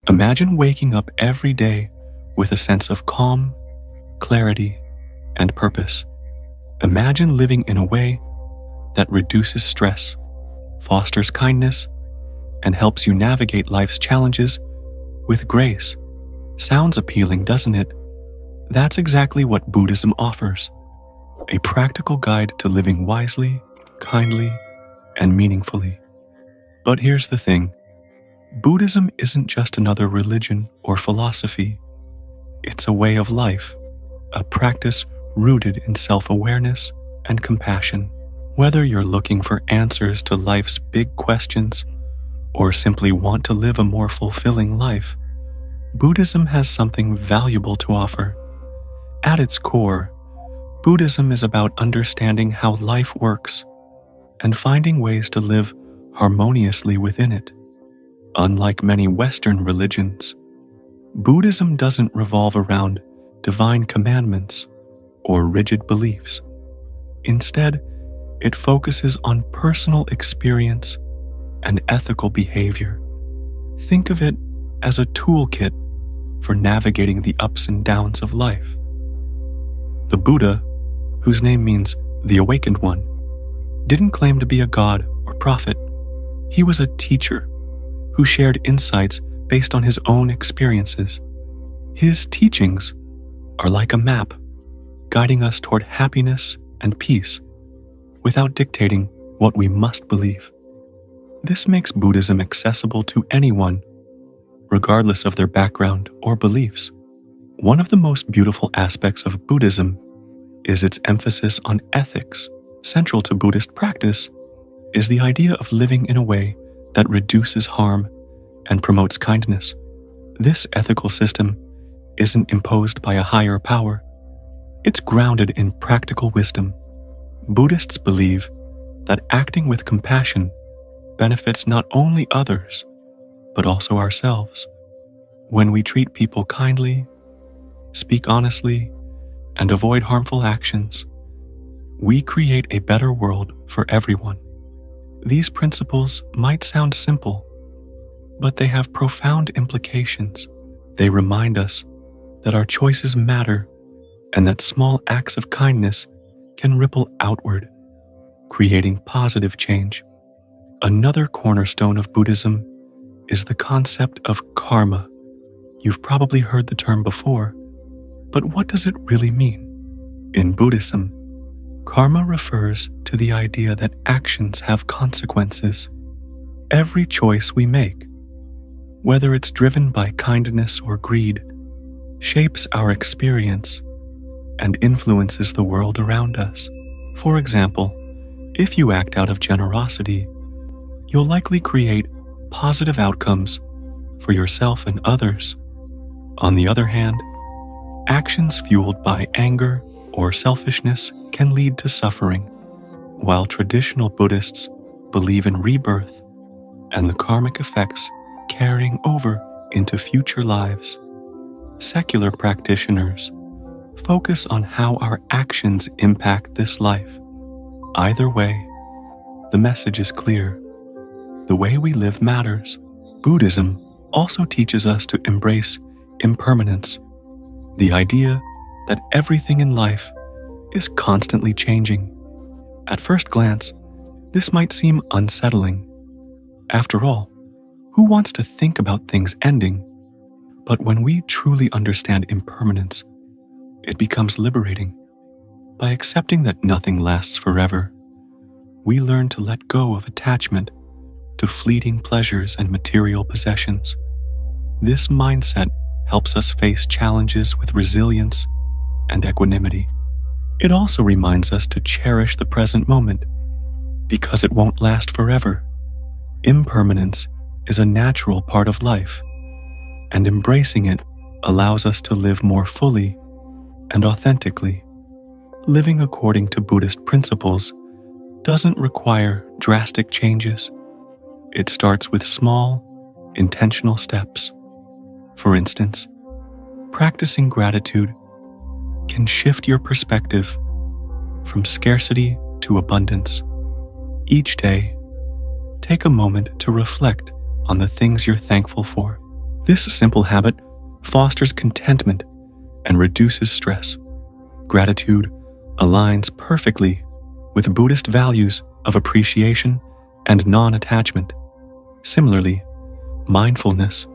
Imagine waking up every day with a sense of calm, clarity, and purpose. Imagine living in a way that reduces stress, fosters kindness, and helps you navigate life's challenges with grace. Sounds appealing, doesn't it? That's exactly what Buddhism offers. A practical guide to living wisely, kindly, and meaningfully. But here's the thing. Buddhism isn't just another religion or philosophy. It's a way of life, a practice rooted in self-awareness and compassion. Whether you're looking for answers to life's big questions or simply want to live a more fulfilling life, Buddhism has something valuable to offer. At its core, Buddhism is about understanding how life works and finding ways to live harmoniously within it. Unlike many Western religions, Buddhism doesn't revolve around divine commandments or rigid beliefs. Instead, it focuses on personal experience and ethical behavior. Think of it as a toolkit for navigating the ups and downs of life. The Buddha, whose name means the awakened one, didn't claim to be a god or prophet. He was a teacher who shared insights based on his own experiences. His teachings are like a map, guiding us toward happiness and peace, without dictating what we must believe. This makes Buddhism accessible to anyone, regardless of their background or beliefs. One of the most beautiful aspects of Buddhism is its emphasis on ethics. Central to Buddhist practice is the idea of living in a way that reduces harm and promotes kindness. This ethical system isn't imposed by a higher power. It's grounded in practical wisdom. Buddhists believe that acting with compassion benefits not only others, but also ourselves. When we treat people kindly, speak honestly, and avoid harmful actions, we create a better world for everyone. These principles might sound simple, but they have profound implications. They remind us that our choices matter and that small acts of kindness can ripple outward, creating positive change. Another cornerstone of Buddhism is the concept of karma. You've probably heard the term before, but what does it really mean? In Buddhism, karma refers to the idea that actions have consequences. Every choice we make, whether it's driven by kindness or greed, shapes our experience and influences the world around us. For example, if you act out of generosity, you'll likely create positive outcomes for yourself and others. On the other hand, actions fueled by anger or selfishness can lead to suffering. While traditional Buddhists believe in rebirth and the karmic effects carrying over into future lives, secular practitioners focus on how our actions impact this life. Either way, the message is clear. The way we live matters. Buddhism also teaches us to embrace impermanence, the idea that everything in life is constantly changing. At first glance, this might seem unsettling. After all, who wants to think about things ending? But when we truly understand impermanence, it becomes liberating. By accepting that nothing lasts forever, we learn to let go of attachment to fleeting pleasures and material possessions. This mindset helps us face challenges with resilience and equanimity. It also reminds us to cherish the present moment, because it won't last forever. Impermanence is a natural part of life, and embracing it allows us to live more fully and authentically. Living according to Buddhist principles doesn't require drastic changes. It starts with small, intentional steps. For instance, practicing gratitude can shift your perspective from scarcity to abundance. Each day, take a moment to reflect on the things you're thankful for. This simple habit fosters contentment and reduces stress. Gratitude aligns perfectly with Buddhist values of appreciation and non-attachment. Similarly, mindfulness,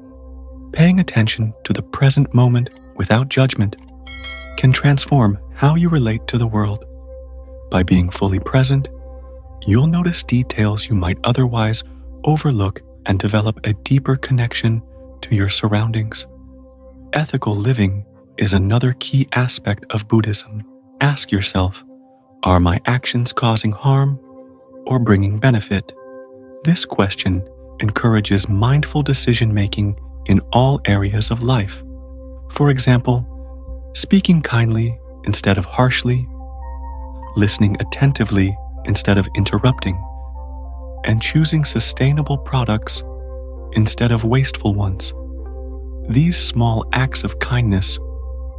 paying attention to the present moment without judgment, can transform how you relate to the world. By being fully present, you'll notice details you might otherwise overlook and develop a deeper connection to your surroundings. Ethical living is another key aspect of Buddhism. Ask yourself, are my actions causing harm or bringing benefit? This question encourages mindful decision-making in all areas of life. For example, speaking kindly instead of harshly, listening attentively instead of interrupting, and choosing sustainable products instead of wasteful ones. These small acts of kindness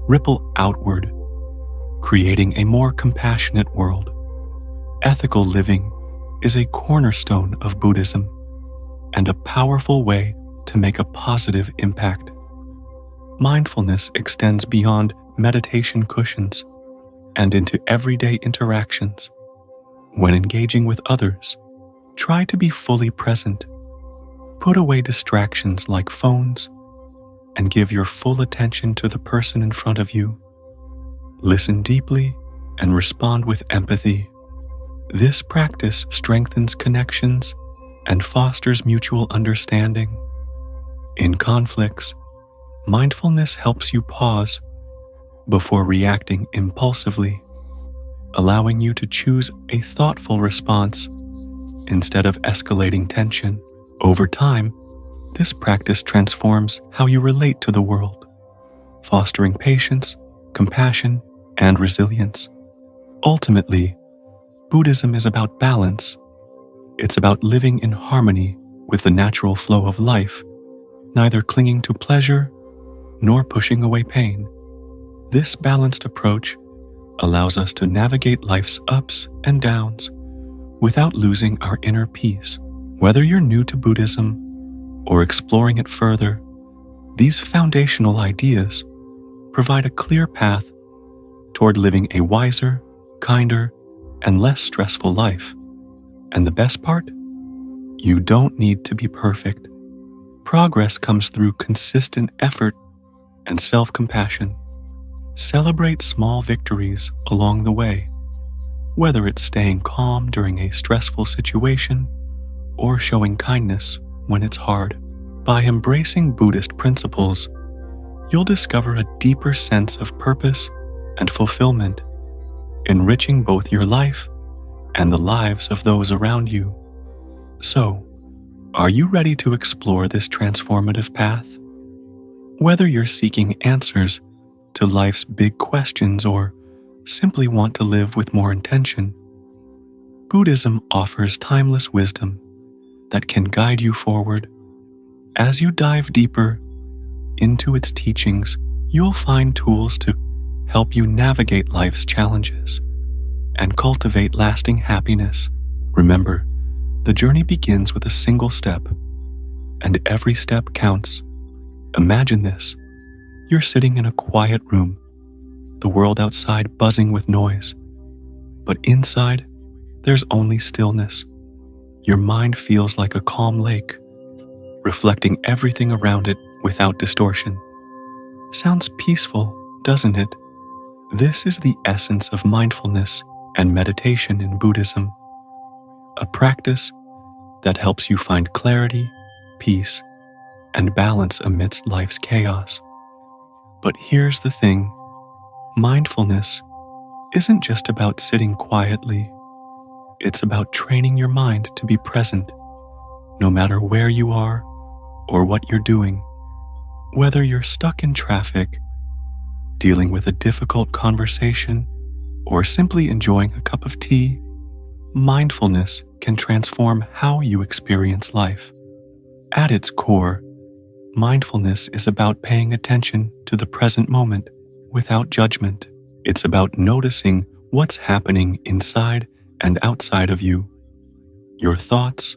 ripple outward, creating a more compassionate world. Ethical living is a cornerstone of Buddhism and a powerful way to make a positive impact. Mindfulness extends beyond meditation cushions and into everyday interactions. When engaging with others, try to be fully present. Put away distractions like phones and give your full attention to the person in front of you. Listen deeply and respond with empathy. This practice strengthens connections and fosters mutual understanding. In conflicts, mindfulness helps you pause before reacting impulsively, allowing you to choose a thoughtful response instead of escalating tension. Over time, this practice transforms how you relate to the world, fostering patience, compassion, and resilience. Ultimately, Buddhism is about balance. It's about living in harmony with the natural flow of life, neither clinging to pleasure nor pushing away pain. This balanced approach allows us to navigate life's ups and downs without losing our inner peace. Whether you're new to Buddhism or exploring it further, these foundational ideas provide a clear path toward living a wiser, kinder, and less stressful life. And the best part? You don't need to be perfect. Progress comes through consistent effort and self-compassion. Celebrate small victories along the way, whether it's staying calm during a stressful situation or showing kindness when it's hard. By embracing Buddhist principles, you'll discover a deeper sense of purpose and fulfillment, enriching both your life and the lives of those around you. So, are you ready to explore this transformative path? Whether you're seeking answers to life's big questions or simply want to live with more intention, Buddhism offers timeless wisdom that can guide you forward. As you dive deeper into its teachings, you'll find tools to help you navigate life's challenges and cultivate lasting happiness. Remember, the journey begins with a single step, and every step counts. Imagine this. You're sitting in a quiet room, the world outside buzzing with noise, but inside, there's only stillness. Your mind feels like a calm lake, reflecting everything around it without distortion. Sounds peaceful, doesn't it? This is the essence of mindfulness and meditation in Buddhism, a practice that helps you find clarity, peace, and balance amidst life's chaos. But here's the thing, mindfulness isn't just about sitting quietly. It's about training your mind to be present, no matter where you are or what you're doing. Whether you're stuck in traffic, dealing with a difficult conversation, or simply enjoying a cup of tea, mindfulness can transform how you experience life. At its core, mindfulness is about paying attention to the present moment without judgment. It's about noticing what's happening inside and outside of you, your thoughts,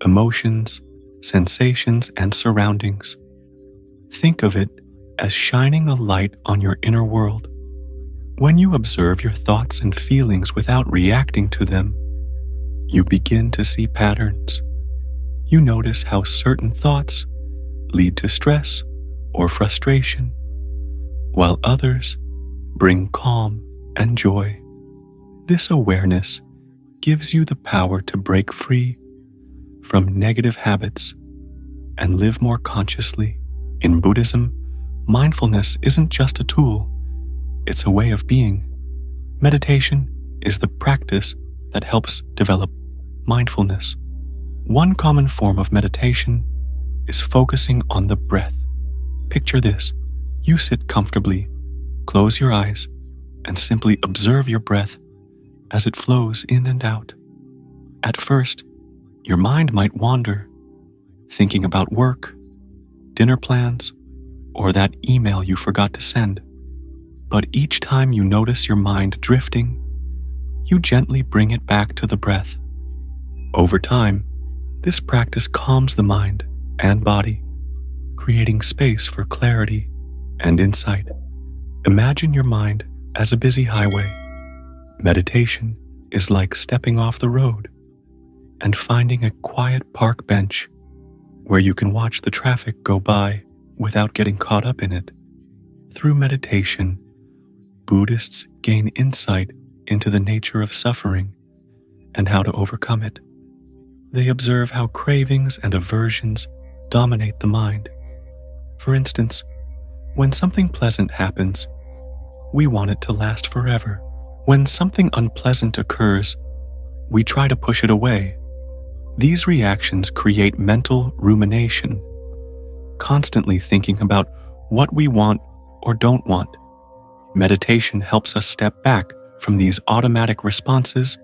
emotions, sensations, and surroundings. Think of it as shining a light on your inner world. When you observe your thoughts and feelings without reacting to them, you begin to see patterns. You notice how certain thoughts lead to stress or frustration, while others bring calm and joy. This awareness gives you the power to break free from negative habits and live more consciously. In Buddhism, mindfulness isn't just a tool, it's a way of being. Meditation is the practice that helps develop mindfulness. One common form of meditation is focusing on the breath. Picture this. You sit comfortably, close your eyes, and simply observe your breath as it flows in and out. At first, your mind might wander, thinking about work, dinner plans, or that email you forgot to send. But each time you notice your mind drifting, you gently bring it back to the breath. Over time, this practice calms the mind and body, creating space for clarity and insight. Imagine your mind as a busy highway. Meditation is like stepping off the road and finding a quiet park bench where you can watch the traffic go by without getting caught up in it. Through meditation, Buddhists gain insight into the nature of suffering and how to overcome it. They observe how cravings and aversions dominate the mind. For instance, when something pleasant happens, we want it to last forever. When something unpleasant occurs, we try to push it away. These reactions create mental rumination, constantly thinking about what we want or don't want. Meditation helps us step back from these automatic responses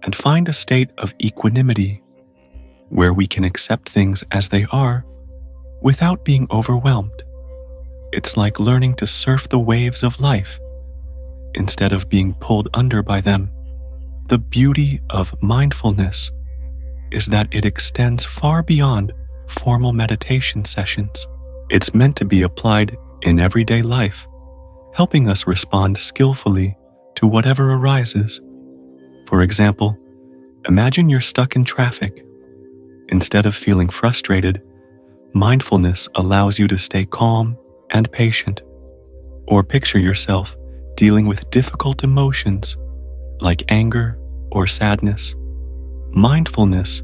and find a state of equanimity where we can accept things as they are without being overwhelmed. It's like learning to surf the waves of life instead of being pulled under by them. The beauty of mindfulness is that it extends far beyond formal meditation sessions. It's meant to be applied in everyday life, helping us respond skillfully to whatever arises. For example, imagine you're stuck in traffic. Instead of feeling frustrated, mindfulness allows you to stay calm and patient. Or picture yourself dealing with difficult emotions like anger or sadness. Mindfulness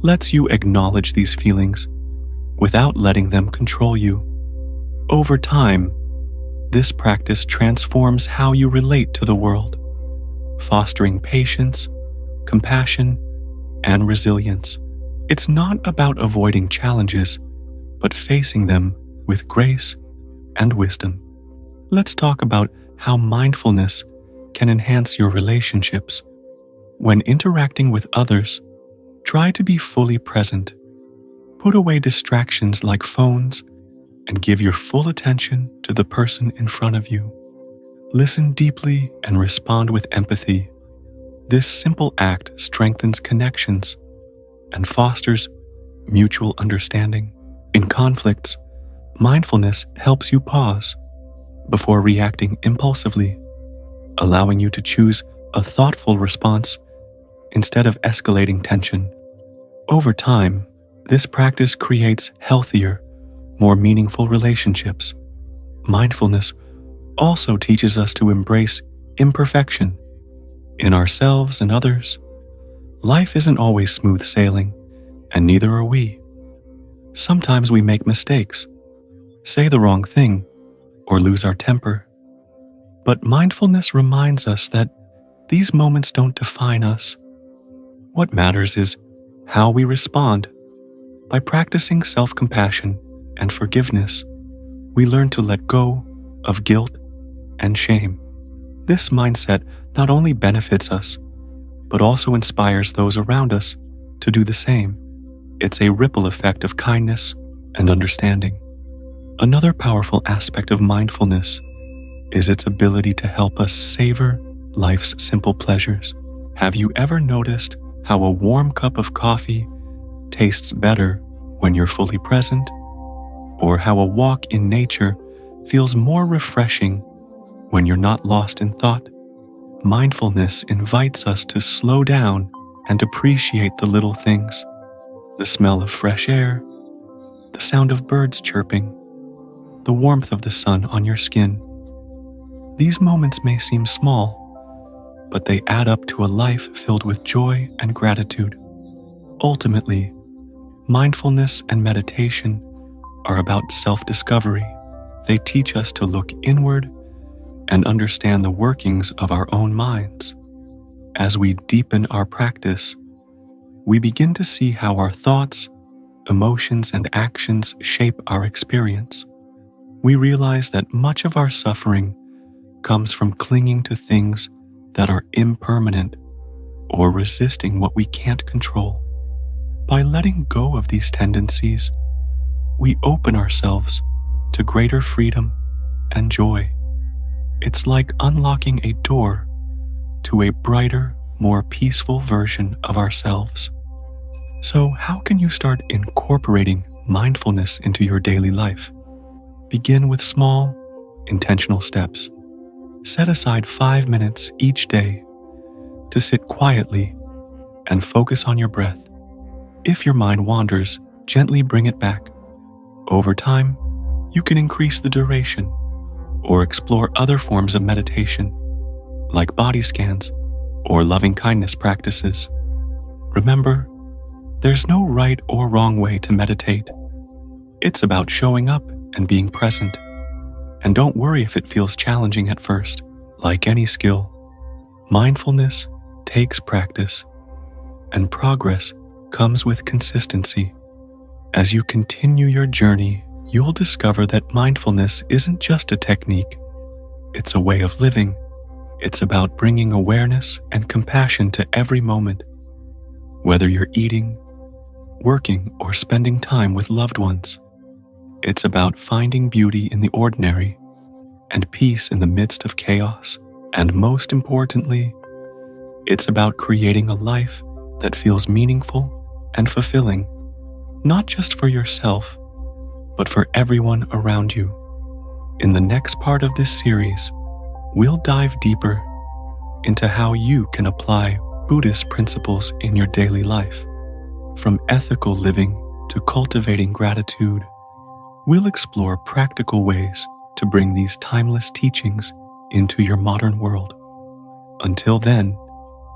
lets you acknowledge these feelings without letting them control you. Over time, this practice transforms how you relate to the world, fostering patience, compassion, and resilience. It's not about avoiding challenges, but facing them with grace and wisdom. Let's talk about how mindfulness can enhance your relationships. When interacting with others, try to be fully present. Put away distractions like phones and give your full attention to the person in front of you. Listen deeply and respond with empathy. This simple act strengthens connections and fosters mutual understanding. In conflicts, mindfulness helps you pause before reacting impulsively, allowing you to choose a thoughtful response instead of escalating tension. Over time, this practice creates healthier, more meaningful relationships. Mindfulness also teaches us to embrace imperfection in ourselves and others. Life isn't always smooth sailing, and neither are we. Sometimes we make mistakes, say the wrong thing, or lose our temper. But mindfulness reminds us that these moments don't define us. What matters is how we respond. By practicing self-compassion and forgiveness, we learn to let go of guilt and shame. This mindset not only benefits us, but also inspires those around us to do the same. It's a ripple effect of kindness and understanding. Another powerful aspect of mindfulness is its ability to help us savor life's simple pleasures. Have you ever noticed how a warm cup of coffee tastes better when you're fully present? or how a walk in nature feels more refreshing when you're not lost in thought. Mindfulness invites us to slow down and appreciate the little things: the smell of fresh air, the sound of birds chirping, the warmth of the sun on your skin. These moments may seem small, but they add up to a life filled with joy and gratitude. Ultimately, mindfulness and meditation are about self-discovery. They teach us to look inward and understand the workings of our own minds. As we deepen our practice, we begin to see how our thoughts, emotions, and actions shape our experience. We realize that much of our suffering comes from clinging to things that are impermanent or resisting what we can't control. By letting go of these tendencies, we open ourselves to greater freedom and joy. It's like unlocking a door to a brighter, more peaceful version of ourselves. So, how can you start incorporating mindfulness into your daily life? Begin with small, intentional steps. Set aside 5 minutes each day to sit quietly and focus on your breath. If your mind wanders, gently bring it back. Over time, you can increase the duration or explore other forms of meditation, like body scans or loving kindness practices. Remember, there's no right or wrong way to meditate. It's about showing up and being present. And don't worry if it feels challenging at first. Like any skill, mindfulness takes practice, and progress comes with consistency. As you continue your journey, you'll discover that mindfulness isn't just a technique. It's a way of living. It's about bringing awareness and compassion to every moment. Whether you're eating, working, or spending time with loved ones, it's about finding beauty in the ordinary and peace in the midst of chaos. And most importantly, it's about creating a life that feels meaningful and fulfilling, not just for yourself, but for everyone around you. In the next part of this series, we'll dive deeper into how you can apply Buddhist principles in your daily life. From ethical living to cultivating gratitude, we'll explore practical ways to bring these timeless teachings into your modern world. Until then,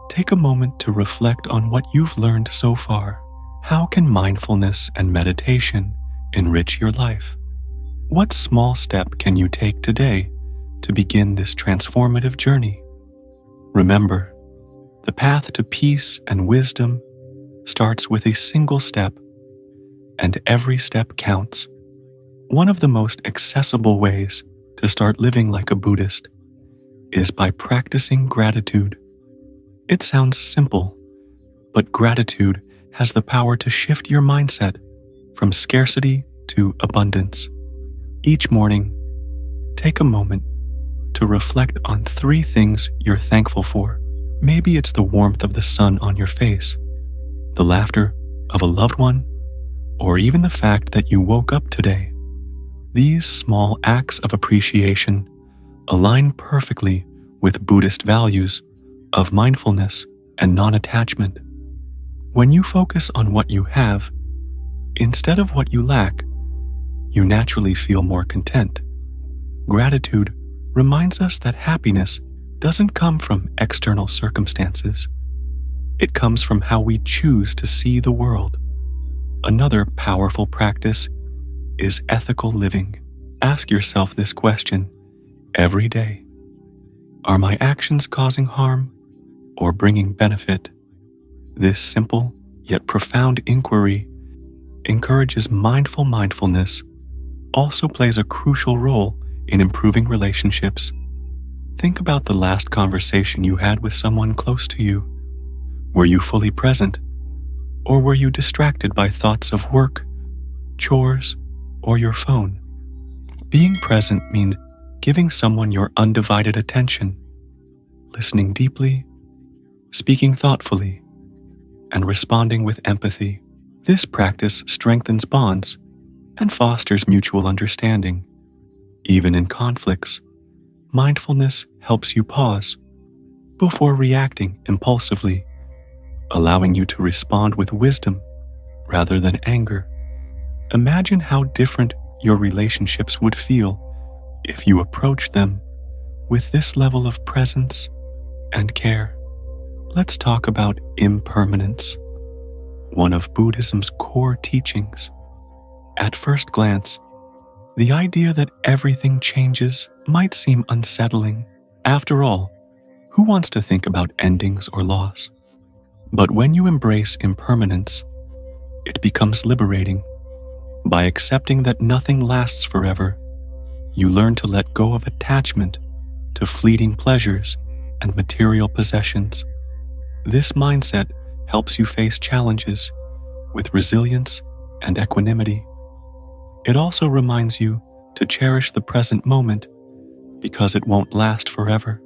take a moment to reflect on what you've learned so far. How can mindfulness and meditation enrich your life? What small step can you take today to begin this transformative journey? Remember, the path to peace and wisdom starts with a single step, and every step counts. One of the most accessible ways to start living like a Buddhist is by practicing gratitude. It sounds simple, but gratitude has the power to shift your mindset from scarcity to abundance. Each morning, take a moment to reflect on 3 things you're thankful for. Maybe it's the warmth of the sun on your face, the laughter of a loved one, or even the fact that you woke up today. These small acts of appreciation align perfectly with Buddhist values of mindfulness and non-attachment. When you focus on what you have, instead of what you lack, you naturally feel more content. Gratitude reminds us that happiness doesn't come from external circumstances. It comes from how we choose to see the world. Another powerful practice is ethical living. Ask yourself this question every day. Are my actions causing harm or bringing benefit? This simple yet profound inquiry encourages mindfulness, also plays a crucial role in improving relationships. Think about the last conversation you had with someone close to you. Were you fully present, or were you distracted by thoughts of work, chores, or your phone? Being present means giving someone your undivided attention, listening deeply, speaking thoughtfully, and responding with empathy. This practice strengthens bonds and fosters mutual understanding. Even in conflicts, mindfulness helps you pause before reacting impulsively, allowing you to respond with wisdom rather than anger. Imagine how different your relationships would feel if you approached them with this level of presence and care. Let's talk about impermanence, one of Buddhism's core teachings. At first glance, the idea that everything changes might seem unsettling. After all, who wants to think about endings or loss? But when you embrace impermanence, it becomes liberating. By accepting that nothing lasts forever, you learn to let go of attachment to fleeting pleasures and material possessions. This mindset helps you face challenges with resilience and equanimity. It also reminds you to cherish the present moment because it won't last forever.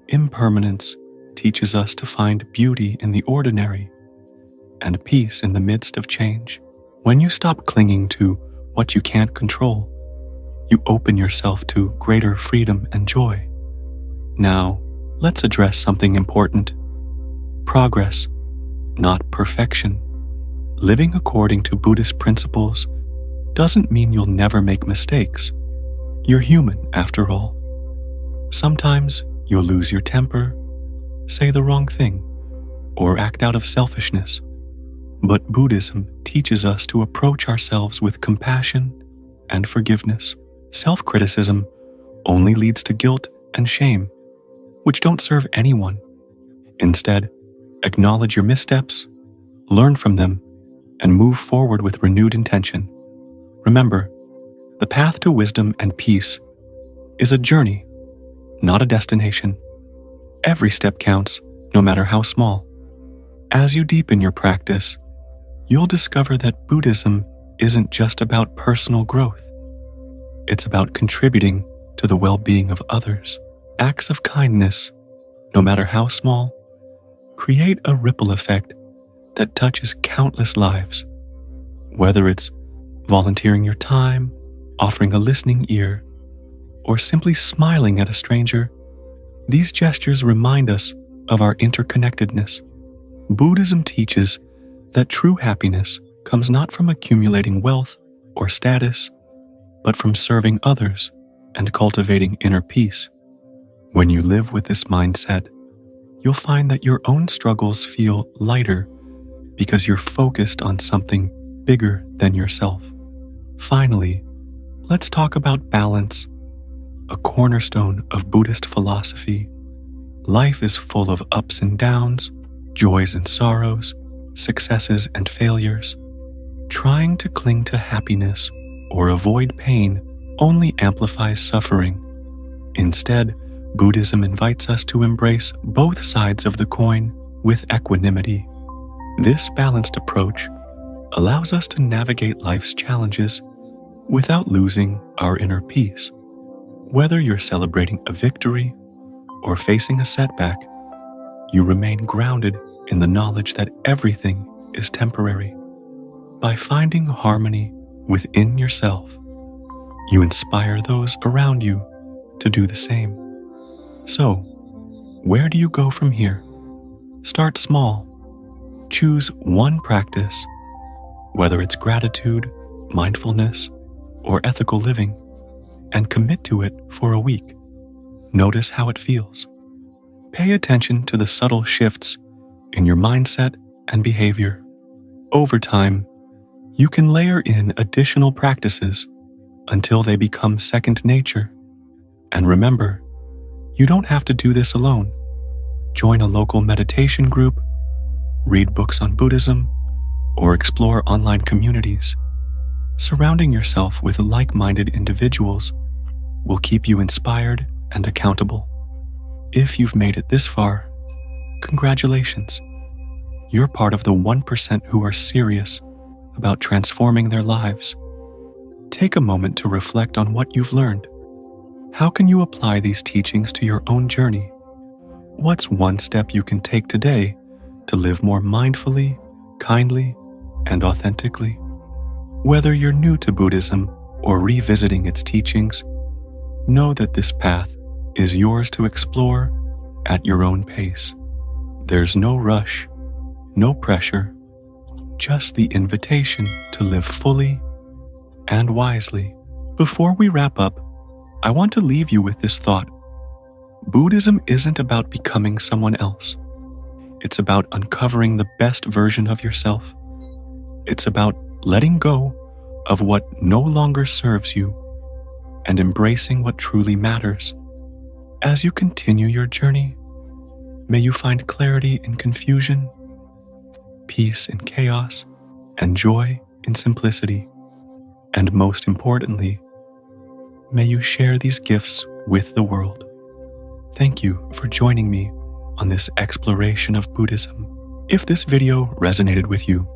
Impermanence teaches us to find beauty in the ordinary and peace in the midst of change. When you stop clinging to what you can't control, you open yourself to greater freedom and joy. Now, let's address something important: progress, not perfection. Living according to Buddhist principles doesn't mean you'll never make mistakes. You're human, after all. Sometimes you'll lose your temper, say the wrong thing, or act out of selfishness. But Buddhism teaches us to approach ourselves with compassion and forgiveness. Self-criticism only leads to guilt and shame, which don't serve anyone. Instead, acknowledge your missteps, learn from them, and move forward with renewed intention. Remember, the path to wisdom and peace is a journey, not a destination. Every step counts, no matter how small. As you deepen your practice, you'll discover that Buddhism isn't just about personal growth. It's about contributing to the well-being of others. Acts of kindness, no matter how small, create a ripple effect that touches countless lives. Whether it's volunteering your time, offering a listening ear, or simply smiling at a stranger, these gestures remind us of our interconnectedness. Buddhism teaches that true happiness comes not from accumulating wealth or status, but from serving others and cultivating inner peace. When you live with this mindset, you'll find that your own struggles feel lighter because you're focused on something bigger than yourself. Finally, let's talk about balance, a cornerstone of Buddhist philosophy. Life is full of ups and downs, joys and sorrows, successes and failures. Trying to cling to happiness or avoid pain only amplifies suffering. Instead, Buddhism invites us to embrace both sides of the coin with equanimity. This balanced approach allows us to navigate life's challenges without losing our inner peace. Whether you're celebrating a victory or facing a setback, you remain grounded in the knowledge that everything is temporary. By finding harmony within yourself, you inspire those around you to do the same. So, where do you go from here? Start small. Choose one practice, whether it's gratitude, mindfulness, or ethical living, and commit to it for a week. Notice how it feels. Pay attention to the subtle shifts in your mindset and behavior. Over time, you can layer in additional practices until they become second nature. And remember, you don't have to do this alone. Join a local meditation group, read books on Buddhism, or explore online communities. Surrounding yourself with like-minded individuals will keep you inspired and accountable. If you've made it this far, congratulations. You're part of the 1% who are serious about transforming their lives. Take a moment to reflect on what you've learned. How can you apply these teachings to your own journey? What's one step you can take today to live more mindfully, kindly, and authentically? Whether you're new to Buddhism or revisiting its teachings, know that this path is yours to explore at your own pace. There's no rush, no pressure, just the invitation to live fully and wisely. Before we wrap up, I want to leave you with this thought. Buddhism isn't about becoming someone else. It's about uncovering the best version of yourself. It's about letting go of what no longer serves you and embracing what truly matters. As you continue your journey, may you find clarity in confusion, peace in chaos, and joy in simplicity. And most importantly, may you share these gifts with the world. Thank you for joining me on this exploration of Buddhism. If this video resonated with you,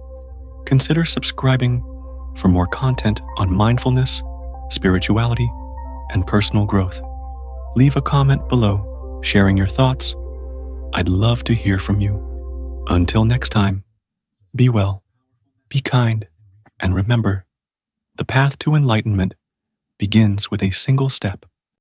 consider subscribing for more content on mindfulness, spirituality, and personal growth. Leave a comment below, sharing your thoughts. I'd love to hear from you. Until next time, be well, be kind, and remember, the path to enlightenment begins with a single step.